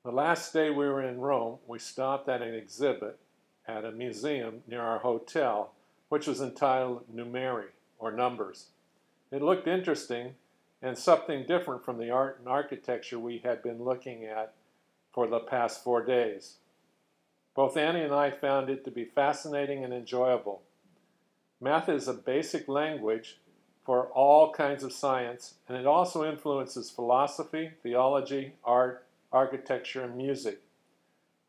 The last day we were in Rome, we stopped at an exhibit at a museum near our hotel, which was entitled Numeri, or Numbers. It looked interesting and something different from the art and architecture we had been looking at for the past 4 days. Both Annie and I found it to be fascinating and enjoyable. Math is a basic language for all kinds of science, and it also influences philosophy, theology, art, architecture, and music.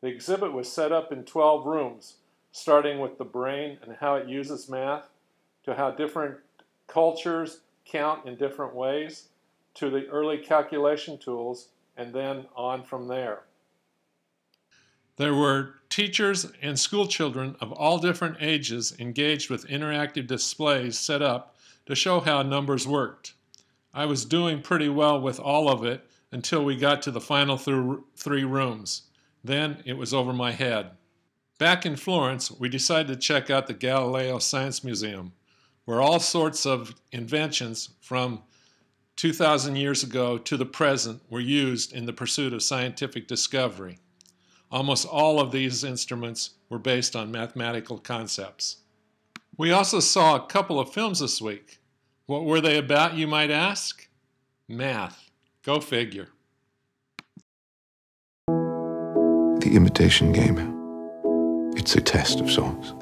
The exhibit was set up in 12 rooms, starting with the brain and how it uses math, to how different cultures count in different ways, to the early calculation tools, and then on from there. There were teachers and school children of all different ages engaged with interactive displays set up to show how numbers worked. I was doing pretty well with all of it until we got to the final 3 rooms. Then it was over my head. Back in Florence, we decided to check out the Galileo Science Museum, where all sorts of inventions from 2,000 years ago to the present were used in the pursuit of scientific discovery. Almost all of these instruments were based on mathematical concepts. We also saw a couple of films this week. What were they about, you might ask? Math. Go figure. The imitation game. It's a test of sorts.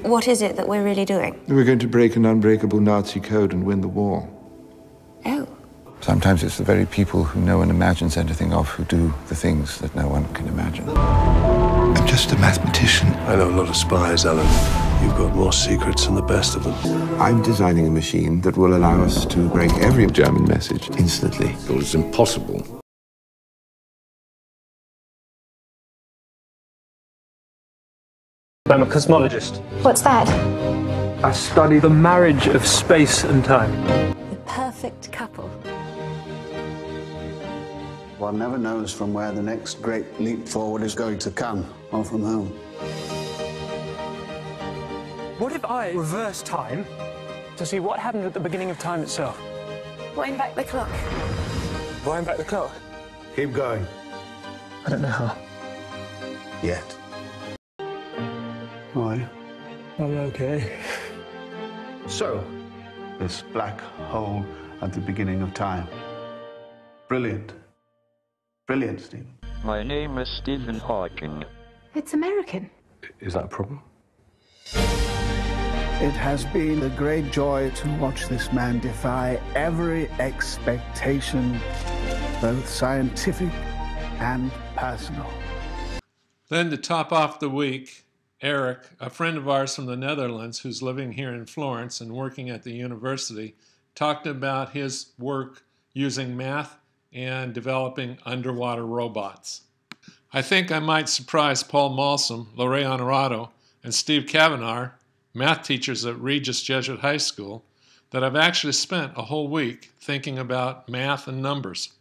What is it that we're really doing? We're going to break an unbreakable Nazi code and win the war. Oh. Sometimes it's the very people who no one imagines anything of who do the things that no one can imagine. I'm just a mathematician. I know a lot of spies, Alan. You've got more secrets than the best of them. I'm designing a machine that will allow us to break every German message instantly. Well, it's impossible. I'm a cosmologist. What's that? I study the marriage of space and time. The perfect couple. One never knows from where the next great leap forward is going to come, or from whom. What if I reverse time to see what happened at the beginning of time itself? Wind back the clock. Wind back the clock? Keep going. I don't know how. Yet. Why? I'm okay. So, this black hole at the beginning of time. Brilliant. Brilliant, Stephen. My name is Stephen Hawking. It's American. Is that a problem? It has been a great joy to watch this man defy every expectation, both scientific and personal. Then to top off the week, Eric, a friend of ours from the Netherlands who's living here in Florence and working at the university, talked about his work using math and developing underwater robots. I think I might surprise Paul Malsom, Lorraine Honorado, and Steve Kavanagh, math teachers at Regis Jesuit High School, that I've actually spent a whole week thinking about math and numbers.